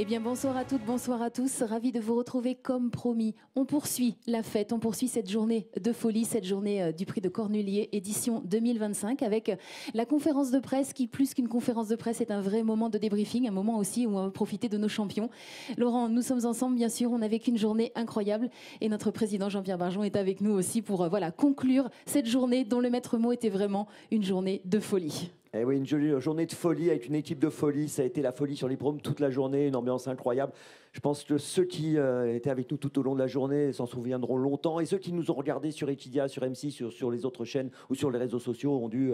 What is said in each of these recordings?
Eh bien, bonsoir à toutes, bonsoir à tous. Ravi de vous retrouver comme promis. On poursuit la fête, on poursuit cette journée de folie, cette journée du prix de Cornulier, édition 2025, avec la conférence de presse qui, plus qu'une conférence de presse, est un vrai moment de débriefing, un moment aussi où on va profiter de nos champions. Laurent, nous sommes ensemble, bien sûr, on a vécu une journée incroyable et notre président Jean-Pierre Barjon est avec nous aussi pour conclure cette journée dont le maître mot était vraiment une journée de folie. Eh oui, une jolie journée de folie avec une équipe de folie. Ça a été la folie sur l'hippodrome toute la journée, une ambiance incroyable. Je pense que ceux qui étaient avec nous tout au long de la journée s'en souviendront longtemps. Et ceux qui nous ont regardés sur Equidia, sur M6, sur les autres chaînes ou sur les réseaux sociaux ont dû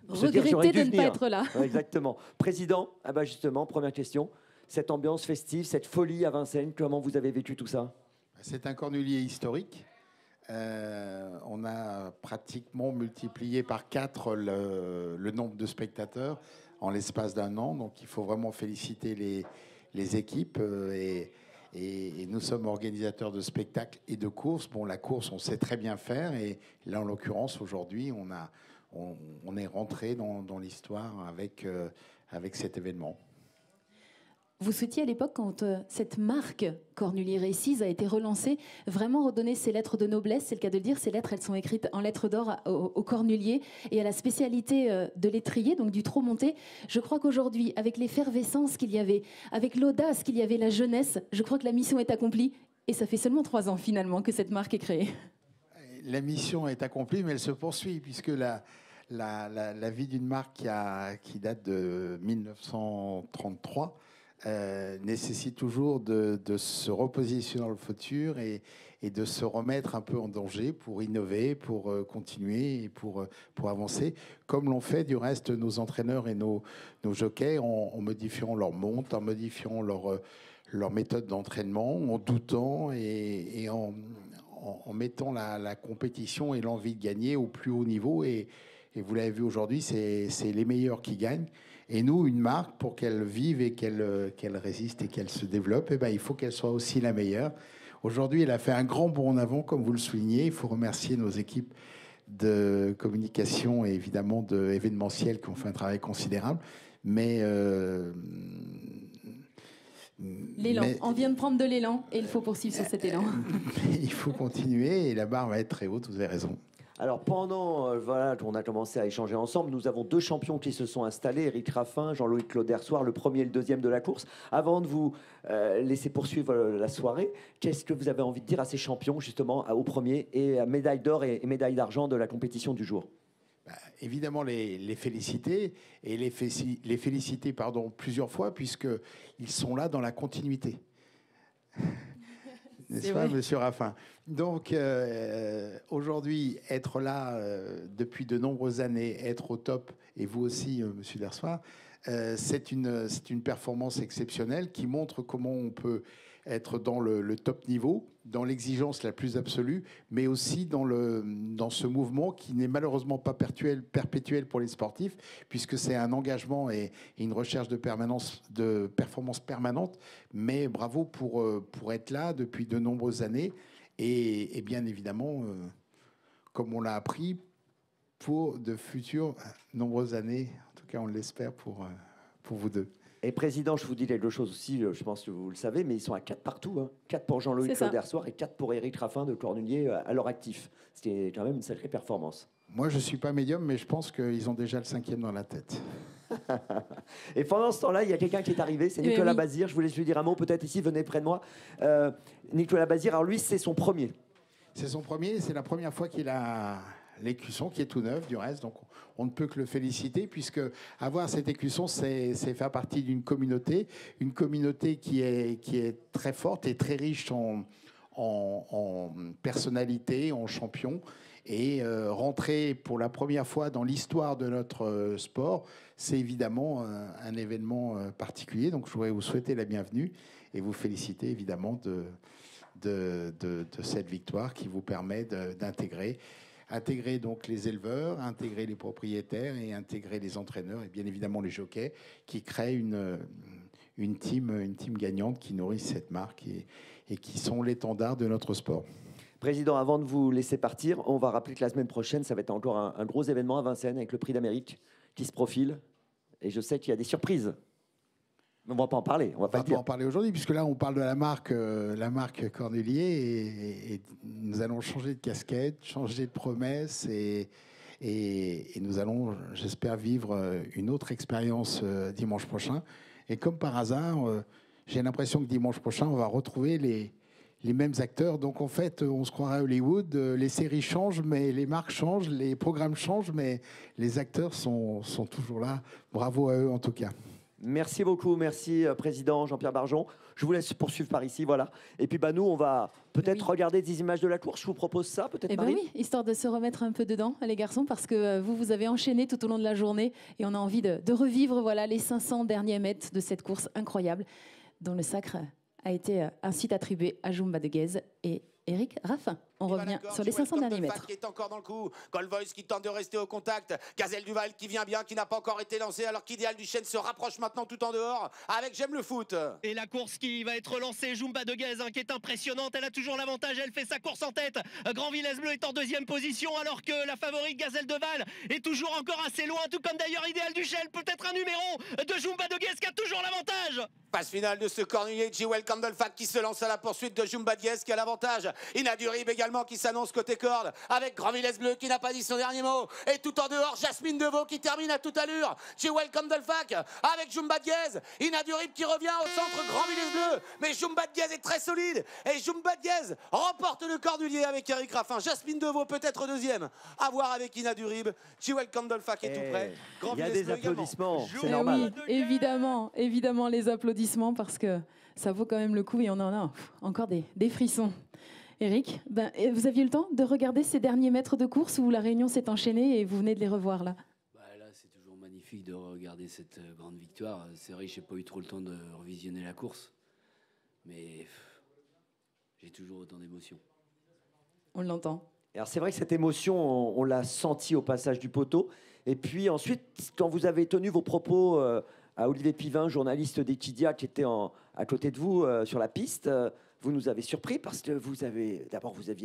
regretter de ne pas être là. Ouais, exactement. Président, justement, première question. Cette ambiance festive, cette folie à Vincennes, comment vous avez vécu tout ça? C'est un Cornulier historique. On a pratiquement multiplié par 4 le nombre de spectateurs en l'espace d'un an. Donc il faut vraiment féliciter les équipes et nous sommes organisateurs de spectacles et de courses. Bon, la course, on sait très bien faire et là, en l'occurrence, aujourd'hui, on est rentré dans l'histoire avec cet événement. Vous souhaitiez à l'époque, quand cette marque Cornulier Races a été relancée, vraiment redonner ses lettres de noblesse, c'est le cas de le dire, ces lettres, elles sont écrites en lettres d'or au Cornulier et à la spécialité de l'étrier, donc du trot monté. Je crois qu'aujourd'hui, avec l'effervescence qu'il y avait, avec l'audace qu'il y avait, la jeunesse, je crois que la mission est accomplie et ça fait seulement 3 ans finalement que cette marque est créée. La mission est accomplie, mais elle se poursuit puisque la vie d'une marque qui date de 1933 nécessite toujours de se repositionner dans le futur et de se remettre un peu en danger pour innover, pour continuer et pour avancer, comme l'ont fait du reste nos entraîneurs et nos jockeys en modifiant leur monte, en modifiant leur méthode d'entraînement, en doutant et en mettant la compétition et l'envie de gagner au plus haut niveau. Et vous l'avez vu aujourd'hui, c'est les meilleurs qui gagnent. Et nous, une marque, pour qu'elle vive et qu'elle résiste et qu'elle se développe, il faut qu'elle soit aussi la meilleure. Aujourd'hui, elle a fait un grand bond en avant, comme vous le soulignez. Il faut remercier nos équipes de communication et évidemment d'événementiel qui ont fait un travail considérable. Mais l'élan, on vient de prendre de l'élan et il faut poursuivre sur cet élan. Il faut continuer et la barre va être très haute, vous avez raison. Alors pendant qu'on a commencé à échanger ensemble, nous avons 2 champions qui se sont installés, Éric Raffin, Jean-Loïc Laudersoir, le premier et le deuxième de la course. Avant de vous laisser poursuivre la soirée, qu'est-ce que vous avez envie de dire à ces champions justement au premier et à médaille d'or et médaille d'argent de la compétition du jour? Évidemment les féliciter et les féliciter plusieurs fois puisqu'ils sont là dans la continuité. N'est-ce pas, Monsieur Raffin? Donc, aujourd'hui, être là depuis de nombreuses années, être au top, et vous aussi, Monsieur Dersoir, c'est une performance exceptionnelle qui montre comment on peut être dans le top niveau, dans l'exigence la plus absolue, mais aussi dans ce mouvement qui n'est malheureusement pas perpétuel pour les sportifs, puisque c'est un engagement et une recherche de performance permanente. Mais bravo pour être là depuis de nombreuses années et bien évidemment, comme on l'a appris, pour de futures nombreuses années, en tout cas on l'espère pour vous deux. Et président, je vous dis quelque chose aussi, je pense que vous le savez, mais ils sont à 4 partout. 4 pour Jean-Loïc Laudersoir et 4 pour Éric Raffin de Cornulier à leur actif. C'était quand même une sacrée performance. Moi, je ne suis pas médium, mais je pense qu'ils ont déjà le 5e dans la tête. Et pendant ce temps-là, il y a quelqu'un qui est arrivé, c'est Nicolas Bazir. Je vous laisse lui dire un mot, peut-être ici, venez près de moi. Nicolas Bazir, alors lui, c'est son premier. C'est son premier, c'est la première fois qu'il a l'écusson qui est tout neuf du reste, donc on ne peut que le féliciter puisque avoir cet écusson, c'est faire partie d'une communauté, qui est très forte et très riche en personnalité, en champion. Et rentrer pour la première fois dans l'histoire de notre sport, c'est évidemment un événement particulier. Donc je voudrais vous souhaiter la bienvenue et vous féliciter évidemment de cette victoire qui vous permet d'intégrer donc les éleveurs, intégrer les propriétaires et intégrer les entraîneurs et bien évidemment les jockeys qui créent une team gagnante qui nourrit cette marque et qui sont l'étendard de notre sport. Président, avant de vous laisser partir, on va rappeler que la semaine prochaine, ça va être encore un gros événement à Vincennes avec le Prix d'Amérique qui se profile. Et je sais qu'il y a des surprises. Mais on va pas en parler, on va pas On le va pas dire. en parler aujourd'hui, puisque là, on parle de la marque Cornulier, et nous allons changer de casquette, changer de promesse, et nous allons, j'espère, vivre une autre expérience dimanche prochain. Et comme par hasard, j'ai l'impression que dimanche prochain, on va retrouver les mêmes acteurs. Donc en fait, on se croirait à Hollywood, les séries changent, mais les marques changent, les programmes changent, mais les acteurs sont toujours là. Bravo à eux en tout cas. Merci beaucoup, merci Président Jean-Pierre Barjon. Je vous laisse poursuivre par ici, voilà. Et puis nous, on va peut-être regarder des images de la course. Je vous propose ça, peut-être, Eh bien Marine. oui, histoire de se remettre un peu dedans, les garçons, parce que vous avez enchaîné tout au long de la journée et on a envie de revivre voilà, les 500 derniers mètres de cette course incroyable dont le sacre a été ensuite attribué à Jumba de Guez et Eric Raffin. On revient sur les 500 derniers mètres. Qui est encore dans le coup. Colvoice qui tente de rester au contact. Gazelle Duval qui vient bien, qui n'a pas encore été lancé, alors qu'Idéal Duchesne se rapproche maintenant tout en dehors avec J'aime le foot. Et la course qui va être lancée, Jumba de Guez, qui est impressionnante. Elle a toujours l'avantage, elle fait sa course en tête. Grand Villesse Bleu est en deuxième position, alors que la favorite Gazelle de Val est toujours encore assez loin, tout comme d'ailleurs Idéal Duchesne. Peut-être un numéro de Jumba de Guez qui a toujours l'avantage. Phase finale de ce cornulier, Jewel Candlefac qui se lance à la poursuite de Jumba de Guez qui a l'avantage. Ina Durib également qui s'annonce côté corde avec Grand Villesse Bleu qui n'a pas dit son dernier mot. Et tout en dehors, Jasmine Deveau qui termine à toute allure. Jewel Candlefac avec Jumba de Guez. Ina Durib qui revient au centre, Grand Villesse Bleu. Mais Jumba de Guez est très solide. Et Jumba de Guez remporte le cornulier avec Eric Raffin. Jasmine Deveau peut-être deuxième. À voir avec Ina Durib. Jewel Candlefac est tout près. Il y a des applaudissements, c'est Eh normal. oui, évidemment les applaudissements parce que ça vaut quand même le coup et on en a encore des frissons. Eric, vous aviez eu le temps de regarder ces derniers mètres de course où la réunion s'est enchaînée et vous venez de les revoir là? Là, c'est toujours magnifique de regarder cette grande victoire. C'est vrai que j'ai pas eu trop le temps de revisionner la course, mais j'ai toujours autant d'émotions. On l'entend. Alors c'est vrai que cette émotion, on l'a sentie au passage du poteau. Et puis ensuite, quand vous avez tenu vos propos à Olivier Pivin, journaliste d'Equidia, qui était à côté de vous sur la piste, vous nous avez surpris parce que vous aviez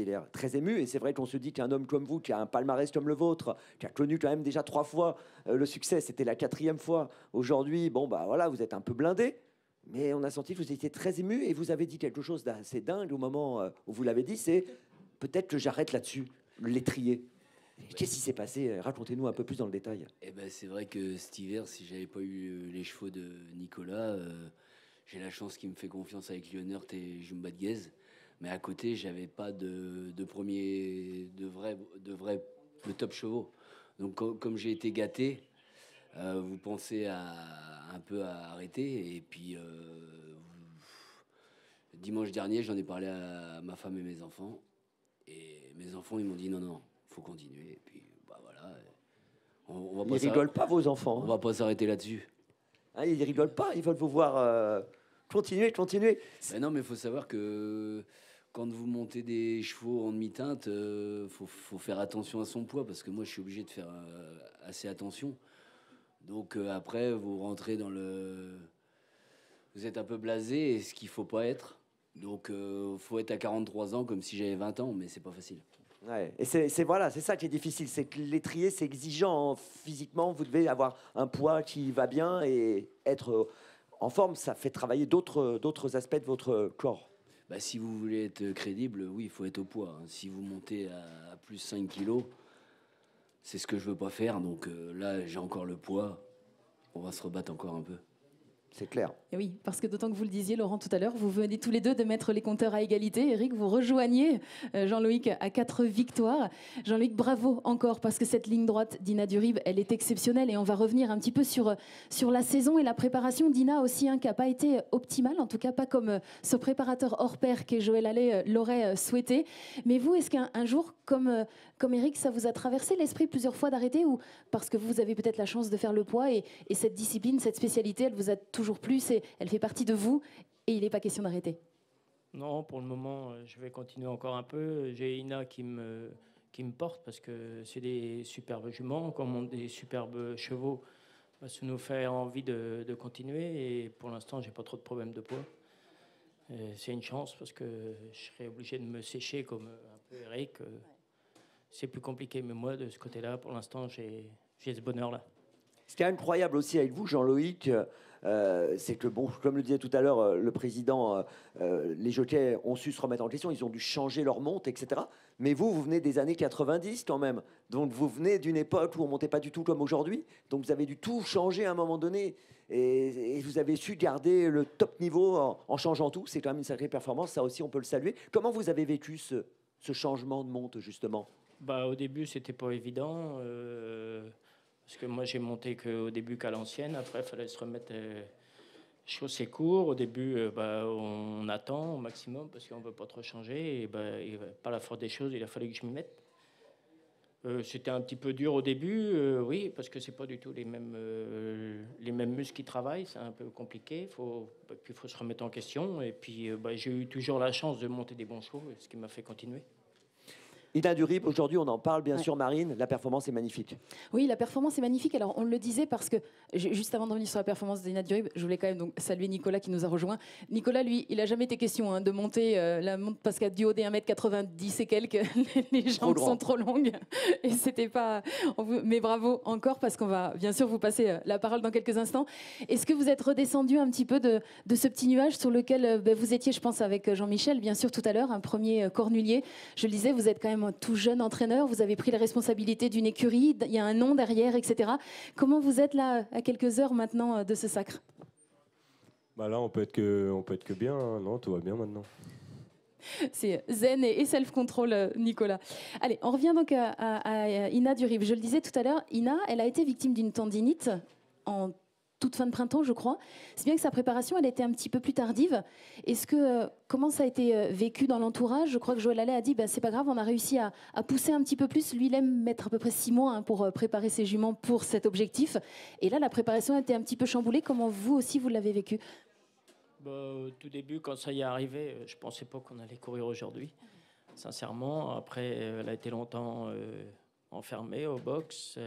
l'air très ému. Et c'est vrai qu'on se dit qu'un homme comme vous, qui a un palmarès comme le vôtre, qui a connu quand même déjà 3 fois le succès, c'était la 4e fois. Aujourd'hui, voilà, vous êtes un peu blindé. Mais on a senti que vous étiez très ému et vous avez dit quelque chose d'assez dingue au moment où vous l'avez dit, c'est peut-être que j'arrête là-dessus, l'étrier. Qu'est-ce qui s'est passé? Racontez-nous un peu plus dans le détail. C'est vrai que cet hiver, si j'avais pas eu les chevaux de Nicolas, j'ai la chance qu'il me fait confiance avec Lionert et Jumba de Guez. Mais à côté, j'avais pas de top chevaux. Donc comme j'ai été gâté, vous pensez un peu à arrêter. Et puis dimanche dernier, j'en ai parlé à ma femme et mes enfants. Et mes enfants, ils m'ont dit non, faut continuer. Et puis voilà. On va Ils rigolent pas, vos enfants. On va pas s'arrêter là-dessus. Ah, ils rigolent pas, ils veulent vous voir continuer. Non, mais il faut savoir que quand vous montez des chevaux en demi-teinte, faut faire attention à son poids, parce que moi, je suis obligé de faire assez attention. Donc après, vous rentrez dans le... Vous êtes un peu blasé, et ce qu'il faut pas être. Donc faut être à 43 ans comme si j'avais 20 ans, mais c'est pas facile. Ouais. Et c'est ça qui est difficile, c'est que l'étrier, c'est exigeant physiquement. Vous devez avoir un poids qui va bien et être en forme. Ça fait travailler d'autres aspects de votre corps. Si vous voulez être crédible, oui, il faut être au poids. Si vous montez à plus 5 kilos, c'est ce que je veux pas faire. Donc là, j'ai encore le poids. On va se rebattre encore un peu. C'est clair. Et oui, parce que d'autant que vous le disiez, Laurent, tout à l'heure, vous venez tous les deux de mettre les compteurs à égalité. Eric, vous rejoignez Jean-Loïc à 4 victoires. Jean-Loïc, bravo encore, parce que cette ligne droite d'Ina Durib, elle est exceptionnelle. Et on va revenir un petit peu sur la saison et la préparation d'Ina aussi, qui n'a pas été optimale, en tout cas pas comme ce préparateur hors pair qu'est Joël Allais l'aurait souhaité. Mais vous, est-ce qu'un jour, comme Eric, ça vous a traversé l'esprit plusieurs fois d'arrêter, ou parce que vous avez peut-être la chance de faire le poids et cette discipline, cette spécialité, elle vous a toujours plu, elle fait partie de vous et il n'est pas question d'arrêter? Non, pour le moment, je vais continuer encore un peu. J'ai Ina qui me porte parce que c'est des superbes juments, comme on des superbes chevaux. Ça nous fait envie de continuer et pour l'instant, j'ai pas trop de problèmes de poids. C'est une chance parce que je serais obligé de me sécher comme un peu Eric. C'est plus compliqué, mais moi, de ce côté-là, pour l'instant, j'ai ce bonheur-là. Ce qui est incroyable aussi avec vous, Jean-Loïc, c'est que, bon, comme le disait tout à l'heure le président, les jockeys ont su se remettre en question, ils ont dû changer leur monte, etc. Mais vous, vous venez des années 90 quand même. Donc vous venez d'une époque où on ne montait pas du tout comme aujourd'hui. Donc vous avez dû tout changer à un moment donné. Et vous avez su garder le top niveau en changeant tout. C'est quand même une sacrée performance, ça aussi on peut le saluer. Comment vous avez vécu ce changement de monte justement? Bah, au début, c'était pas évident. Parce que moi, j'ai monté qu'au début qu'à l'ancienne. Après, il fallait se remettre chaussée court. Au début, on attend au maximum parce qu'on ne veut pas trop changer. Et par la force des choses, il a fallu que je m'y mette. C'était un petit peu dur au début, oui, parce que c'est pas du tout les mêmes muscles qui travaillent. C'est un peu compliqué. Puis il faut se remettre en question. Et puis, j'ai eu toujours la chance de monter des bons chevaux, ce qui m'a fait continuer. Ina Durib, aujourd'hui on en parle bien sûr, Marine, la performance est magnifique. Oui, la performance est magnifique. Alors on le disait parce que, juste avant de revenir sur la performance d'Ina Durib, je voulais quand même donc saluer Nicolas qui nous a rejoint. Nicolas, lui, il n'a jamais été question de monter la monte parce qu'à du haut des 1m90 et quelques, les jambes sont trop longues. Et c'était pas... Mais bravo encore parce qu'on va bien sûr vous passer la parole dans quelques instants. Est-ce que vous êtes redescendu un petit peu de ce petit nuage sur lequel vous étiez, je pense, avec Jean-Michel, bien sûr, tout à l'heure, un premier cornulier. Je le disais, vous êtes quand même un tout jeune entraîneur, vous avez pris la responsabilité d'une écurie, il y a un nom derrière, etc. Comment vous êtes là, à quelques heures maintenant de ce sacre? Là, on peut être que bien, hein. Non, tout va bien maintenant. C'est zen et self-control, Nicolas. Allez, on revient donc à Ina Durib. Je le disais tout à l'heure, Ina, elle a été victime d'une tendinite en toute fin de printemps, je crois. C'est bien que sa préparation, elle était un petit peu plus tardive. Comment ça a été vécu dans l'entourage? Je crois que Joël Allais a dit, c'est pas grave, on a réussi à pousser un petit peu plus. Lui, il aime mettre à peu près 6 mois pour préparer ses juments pour cet objectif. Et là, la préparation a été un petit peu chamboulée. Comment vous aussi, vous l'avez vécu? Au tout début, quand ça y est arrivé, je pensais pas qu'on allait courir aujourd'hui. Sincèrement, après, elle a été longtemps enfermée au box.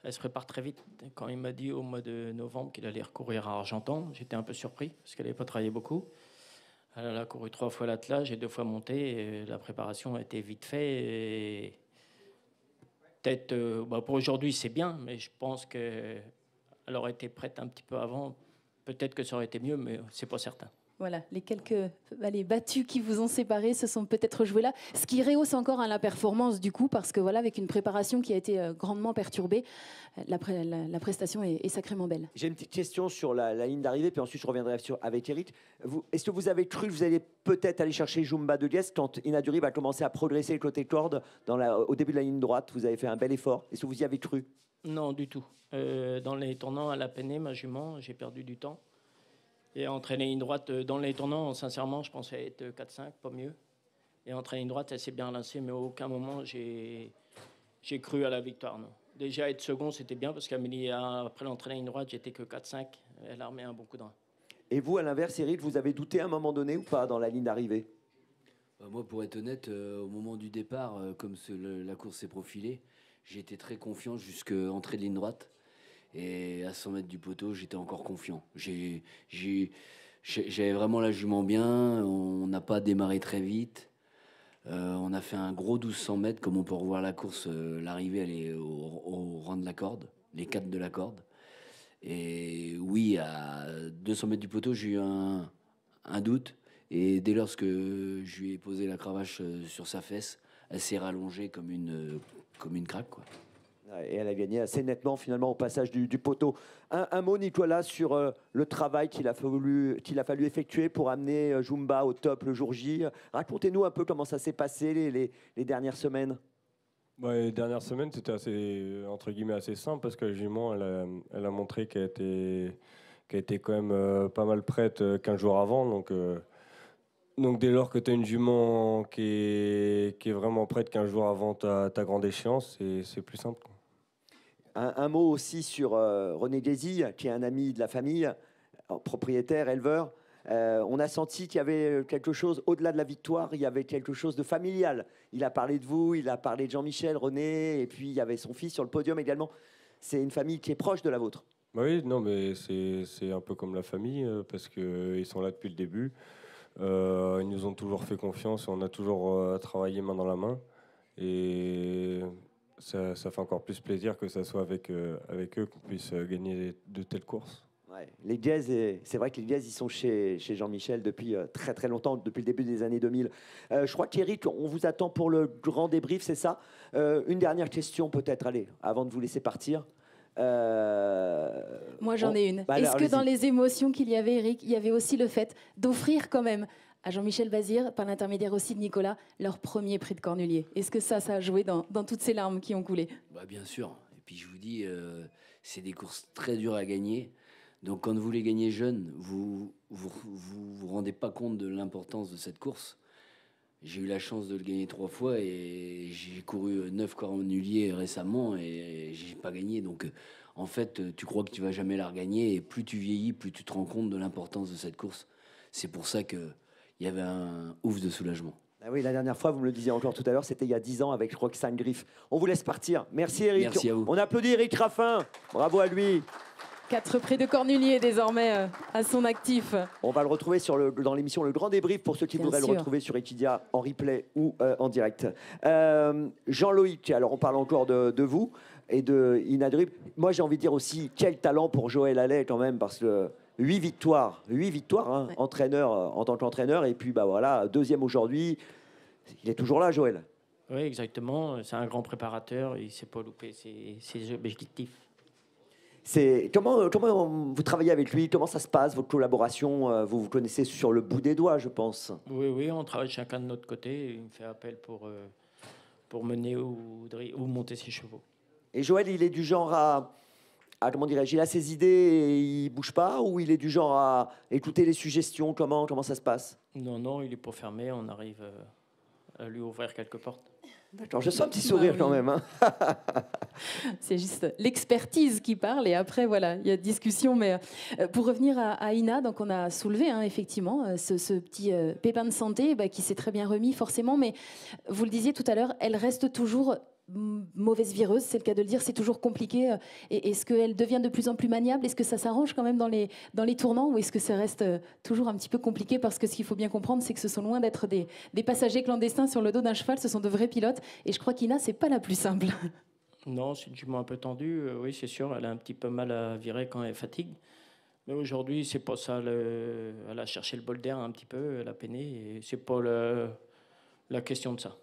Elle se prépare très vite. Quand il m'a dit au mois de novembre qu'il allait recourir à Argentan, j'étais un peu surpris parce qu'elle n'avait pas travaillé beaucoup. Elle a couru 3 fois l'attelage et 2 fois monté. Et la préparation a été vite faite. Et peut-être, pour aujourd'hui, c'est bien, mais je pense qu'elle aurait été prête un petit peu avant. Peut-être que ça aurait été mieux, mais c'est pas certain. Voilà, les quelques battus qui vous ont séparés se sont peut-être joués là. Ce qui rehausse encore la performance du coup, parce que voilà, avec une préparation qui a été grandement perturbée, la prestation est sacrément belle. J'ai une petite question sur la ligne d'arrivée, puis ensuite je reviendrai avec Eric. Est-ce que vous avez cru que vous alliez peut-être aller chercher Jumba de Guest quand Ina Durib a commencé à progresser le côté corde au début de la ligne droite? Vous avez fait un bel effort. Est-ce que vous y avez cru? Non, du tout. Dans les tournants, elle a peiné, ma jument, j'ai perdu du temps. Et entraîner une droite dans les tournants, sincèrement, je pensais être 4-5, pas mieux. Et entraîner une droite, elle s'est bien lancée, mais à aucun moment j'ai cru à la victoire. Non. Déjà, être second, c'était bien, parce qu'Amélie, après l'entraîner une droite, j'étais que 4-5. Elle a remis un bon coup de rein. Et vous, à l'inverse, Eric, vous avez douté à un moment donné ou pas dans la ligne d'arrivée? Moi, pour être honnête, au moment du départ, comme la course s'est profilée, j'ai été très confiant jusqu'à entrée de ligne droite. Et à 100 mètres du poteau, j'étais encore confiant. J'avais vraiment la jument bien. On n'a pas démarré très vite. On a fait un gros 1200 mètres. Comme on peut revoir la course, l'arrivée, elle est au rang de la corde, les 4 de la corde. Et oui, à 200 mètres du poteau, j'ai eu un doute. Et dès lors que je lui ai posé la cravache sur sa fesse, elle s'est rallongée comme une craque, quoi. Et elle a gagné assez nettement finalement au passage du poteau. Un mot, Nicolas, sur le travail qu'il a fallu effectuer pour amener Jumba au top le jour J. Racontez-nous un peu comment ça s'est passé les dernières semaines. Les dernières semaines, c'était assez, entre guillemets, assez simple parce que la jument, elle a montré qu'elle était quand même pas mal prête 15 jours avant. Donc dès lors que tu as une jument qui est vraiment prête 15 jours avant ta grande échéance, c'est plus simple. Un mot aussi sur René Désy, qui est un ami de la famille, propriétaire, éleveur. On a senti qu'il y avait quelque chose, au-delà de la victoire, il y avait quelque chose de familial. Il a parlé de vous, il a parlé de Jean-Michel, René, et puis il y avait son fils sur le podium également. C'est une famille qui est proche de la vôtre. Oui, non, mais c'est un peu comme la famille, parce qu'ils sont là depuis le début. Ils nous ont toujours fait confiance, on a toujours travaillé main dans la main. Et ça fait encore plus plaisir que ça soit avec eux qu'on puisse gagner de telles courses. Ouais, les Jazz, c'est vrai que les Jazz, ils sont chez Jean-Michel depuis très très longtemps, depuis le début des années 2000. Je crois qu'Éric, on vous attend pour le grand débrief, c'est ça? Une dernière question peut-être, allez, avant de vous laisser partir. Moi, j'en ai une. Est-ce que dans les émotions qu'il y avait, Éric, il y avait aussi le fait d'offrir quand même à Jean-Michel Bazir, par l'intermédiaire aussi de Nicolas, leur premier prix de Cornulier? Est-ce que ça a joué dans toutes ces larmes qui ont coulé? Bien sûr. Et puis je vous dis, c'est des courses très dures à gagner. Donc quand vous les gagnez jeunes, vous rendez pas compte de l'importance de cette course. J'ai eu la chance de le gagner 3 fois et j'ai couru 9 Cornuliers récemment et j'ai pas gagné. Donc en fait, tu crois que tu vas jamais la regagner et plus tu vieillis, plus tu te rends compte de l'importance de cette course. C'est pour ça qu'il y avait un ouf de soulagement. Ah oui, la dernière fois, vous me le disiez encore tout à l'heure, c'était il y a 10 ans avec Roxane Griff. On vous laisse partir. Merci Éric. Merci à vous. On applaudit Éric Raffin. Bravo à lui. 4 prix de Cornulier désormais à son actif. On va le retrouver dans l'émission Le Grand Débrief pour ceux qui voudraient le retrouver sur Equidia en replay ou en direct. Jean-Loïc, alors on parle encore de vous et de Inadrib. Moi j'ai envie de dire aussi quel talent pour Joël Allais quand même, parce que 8 victoires hein, ouais. Entraîneur en tant qu'entraîneur, et puis voilà, 2e aujourd'hui. Il est toujours là, Joël. Oui, exactement. C'est un grand préparateur. Il ne s'est pas loupé ses objectifs. Comment vous travaillez avec lui? Comment ça se passe, votre collaboration? Vous vous connaissez sur le bout des doigts, je pense. Oui, on travaille chacun de notre côté. Il me fait appel pour mener ou monter ses chevaux. Et Joël, il est du genre à comment dirais-je, il a ses idées et il bouge pas, ou il est du genre à écouter les suggestions? Comment ça se passe? Non, il est pas fermé. On arrive à lui ouvrir quelques portes. D'accord, je sens un petit sourire quand même. Hein. C'est juste l'expertise qui parle et après, voilà, il y a discussion. Mais pour revenir à Ina, donc on a soulevé effectivement ce petit pépin de santé qui s'est très bien remis forcément. Mais vous le disiez tout à l'heure, elle reste toujours mauvaise vireuse, c'est le cas de le dire, c'est toujours compliqué. Et est-ce qu'elle devient de plus en plus maniable? Est-ce que ça s'arrange quand même dans les tournants, ou est-ce que ça reste toujours un petit peu compliqué? Parce que ce qu'il faut bien comprendre, c'est que ce sont loin d'être des passagers clandestins sur le dos d'un cheval, ce sont de vrais pilotes. Et je crois qu'Ina, c'est pas la plus simple. Non, c'est une jument un peu tendue, oui, c'est sûr. Elle a un petit peu mal à virer quand elle fatigue. Mais aujourd'hui, c'est pas ça. Elle a cherché le bol d'air un petit peu, elle a peiné, et c'est pas la question de ça.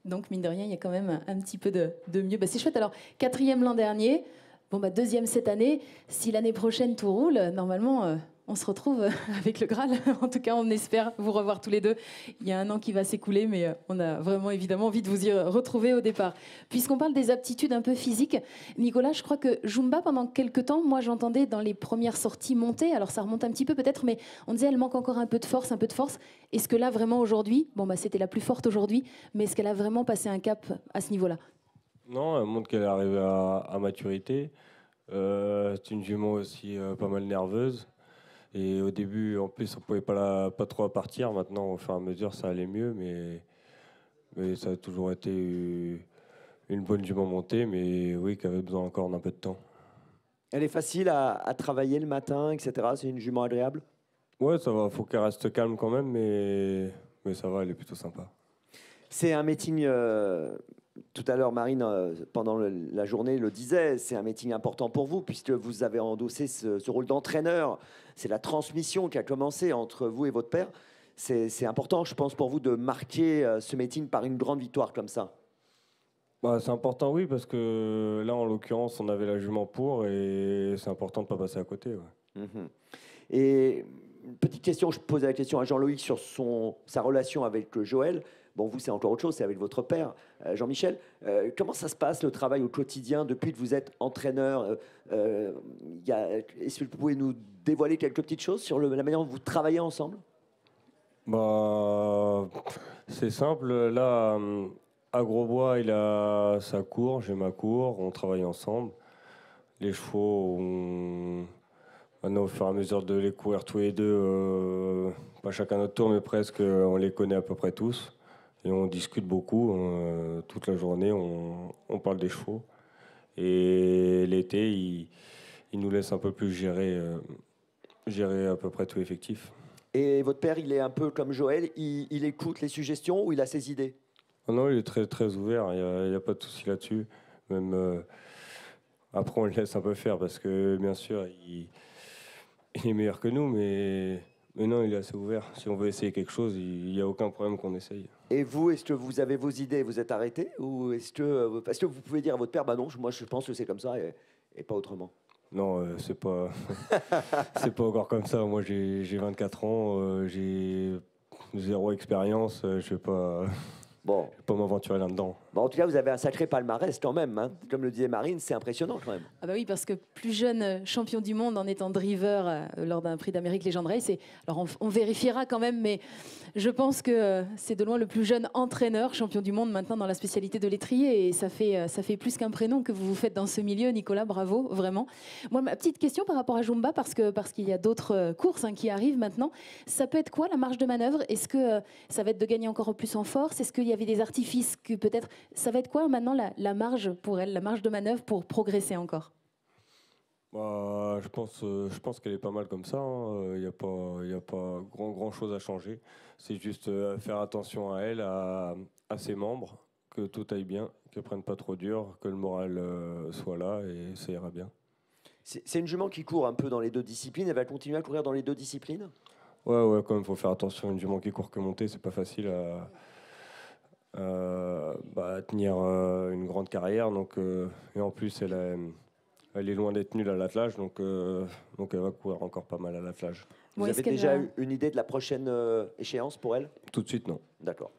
Donc, mine de rien, il y a quand même un petit peu de mieux. C'est chouette. Alors, 4e l'an dernier, 2e cette année. Si l'année prochaine tout roule, normalement, on se retrouve avec le Graal. En tout cas, on espère vous revoir tous les deux. Il y a un an qui va s'écouler, mais on a vraiment évidemment envie de vous y retrouver au départ. Puisqu'on parle des aptitudes un peu physiques, Nicolas, je crois que Jumba, pendant quelques temps, moi j'entendais dans les premières sorties monter, alors ça remonte un petit peu peut-être, mais on disait elle manque encore un peu de force. Est-ce que là, vraiment aujourd'hui, c'était la plus forte aujourd'hui, mais est-ce qu'elle a vraiment passé un cap à ce niveau-là? Non, elle montre qu'elle est arrivée à maturité. C'est une jument aussi pas mal nerveuse. Et au début, en plus, on ne pouvait pas trop partir. Maintenant, au fur et à mesure, ça allait mieux. Mais ça a toujours été une bonne jument montée. Mais oui, qui avait besoin encore d'un peu de temps. Elle est facile à travailler le matin, etc. C'est une jument agréable? Ouais, ça va. Il faut qu'elle reste calme quand même. Mais ça va, elle est plutôt sympa. C'est un meeting... Tout à l'heure, Marine, pendant la journée, le disait, c'est un meeting important pour vous, puisque vous avez endossé ce rôle d'entraîneur. C'est la transmission qui a commencé entre vous et votre père. C'est important, je pense, pour vous de marquer ce meeting par une grande victoire comme ça. C'est important, oui, parce que là, en l'occurrence, on avait la jument pour, et c'est important de ne pas passer à côté. Ouais. Et une petite question, je posais la question à Jean-Loïc sur sa relation avec Joël. Bon, vous, c'est encore autre chose, c'est avec votre père, Jean-Michel. Comment ça se passe, le travail au quotidien, depuis que vous êtes entraîneur? Est-ce que vous pouvez nous dévoiler quelques petites choses sur la manière dont vous travaillez ensemble? C'est simple. Là, à Grosbois, il a sa cour, j'ai ma cour, on travaille ensemble. Les chevaux, maintenant, au fur et à mesure de les courir tous les deux, pas chacun notre tour, mais presque, on les connaît à peu près tous. Et on discute beaucoup, toute la journée, on parle des chevaux. Et l'été, il nous laisse un peu plus gérer à peu près tout l'effectif. Et votre père, il est un peu comme Joël, il écoute les suggestions ou il a ses idées? Non, il est très, très ouvert, il n'y a pas de souci là-dessus. Même après, on le laisse un peu faire parce que, bien sûr, il est meilleur que nous, mais non, il est assez ouvert. Si on veut essayer quelque chose, il n'y a aucun problème qu'on essaye. Et vous, est-ce que vous avez vos idées, vous êtes arrêté, ou est-ce que vous pouvez dire à votre père, bah non, moi je pense que c'est comme ça et pas autrement? Non, c'est pas, c'est pas encore comme ça. Moi, j'ai 24 ans, j'ai 0 expérience, je vais pas m'aventurer là-dedans. Bon, en tout cas, vous avez un sacré palmarès quand même. Hein. Comme le disait Marine, c'est impressionnant quand même. Ah bah oui, parce que plus jeune champion du monde en étant driver lors d'un prix d'Amérique Legend Race. Alors on vérifiera quand même, mais je pense que c'est de loin le plus jeune entraîneur champion du monde maintenant dans la spécialité de l'étrier. Et ça fait plus qu'un prénom que vous vous faites dans ce milieu, Nicolas. Bravo, vraiment. Moi, ma petite question par rapport à Jumba, parce qu'il y a d'autres courses qui arrivent maintenant. Ça peut être quoi la marge de manœuvre? Est-ce que ça va être de gagner encore plus en force? Est-ce qu'il y avait des artifices que peut-être... Ça va être quoi maintenant la marge pour elle, la marge de manœuvre pour progresser encore? Je pense qu'elle est pas mal comme ça. Il n'y a pas grand chose à changer. C'est juste faire attention à elle, à ses membres, que tout aille bien, qu'elle ne prenne pas trop dur, que le moral soit là et ça ira bien. C'est une jument qui court un peu dans les deux disciplines. Elle va continuer à courir dans les deux disciplines? Ouais, quand même, il faut faire attention. Une jument qui court que monter, c'est pas facile à tenir une grande carrière. Donc, et en plus, elle est loin d'être nulle à l'attelage, donc elle va courir encore pas mal à l'attelage. Vous avez déjà eu une idée de la prochaine échéance pour elle? Tout de suite, non. D'accord.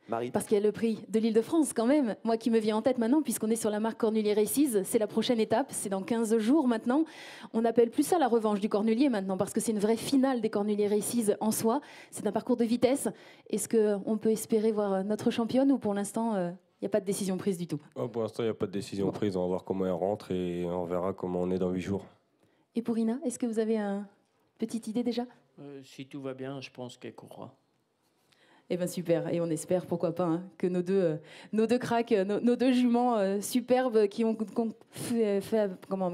Marie? Parce qu'il y a le prix de l'Île-de-France quand même. Moi qui me vient en tête maintenant, puisqu'on est sur la marque Cornulier Races, c'est la prochaine étape, c'est dans 15 jours maintenant. On n'appelle plus ça la revanche du Cornulier maintenant, parce que c'est une vraie finale des Cornulier Races en soi. C'est un parcours de vitesse. Est-ce qu'on peut espérer voir notre championne ou pour l'instant, il n'y a pas de décision prise du tout? Pour l'instant, il n'y a pas de décision prise. On va voir comment elle rentre et on verra comment on est dans 8 jours. Et pour Ina, est-ce que vous avez une petite idée déjà? Si tout va bien, je pense qu'elle courra. Eh bien super, et on espère, pourquoi pas, que nos deux cracks, nos deux juments superbes qui ont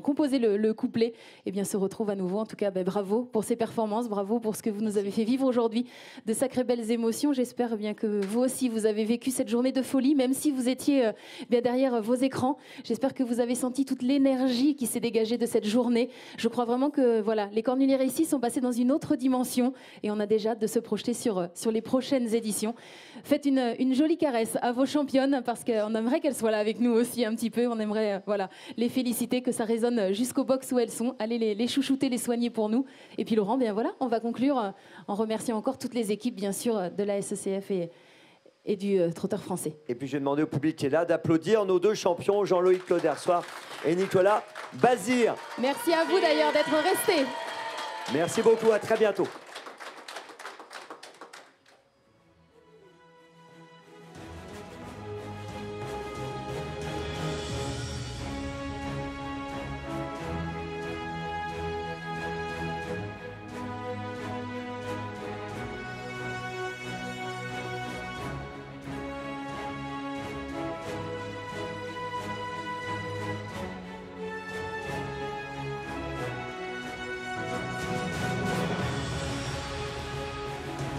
composé le couplet, eh bien, se retrouvent à nouveau. En tout cas, bravo pour ces performances, bravo pour ce que vous nous avez fait vivre aujourd'hui, de sacrées belles émotions. J'espère bien que vous aussi, vous avez vécu cette journée de folie, même si vous étiez bien derrière vos écrans. J'espère que vous avez senti toute l'énergie qui s'est dégagée de cette journée. Je crois vraiment que voilà, les Cornulier Races sont passés dans une autre dimension et on a déjà hâte de se projeter sur les prochaines éditions. Faites une jolie caresse à vos championnes parce qu'on aimerait qu'elles soient là avec nous aussi un petit peu. On aimerait les féliciter, que ça résonne jusqu'au box où elles sont. Allez les chouchouter, les soigner pour nous. Et puis Laurent, bien voilà, on va conclure en remerciant encore toutes les équipes, bien sûr, de la SECF et du trotteur français. Et puis je vais demander au public qui est là d'applaudir nos deux champions, Jean-Loïc Laudersoir et Nicolas Bazir. Merci à vous d'ailleurs d'être restés. Merci beaucoup, à très bientôt.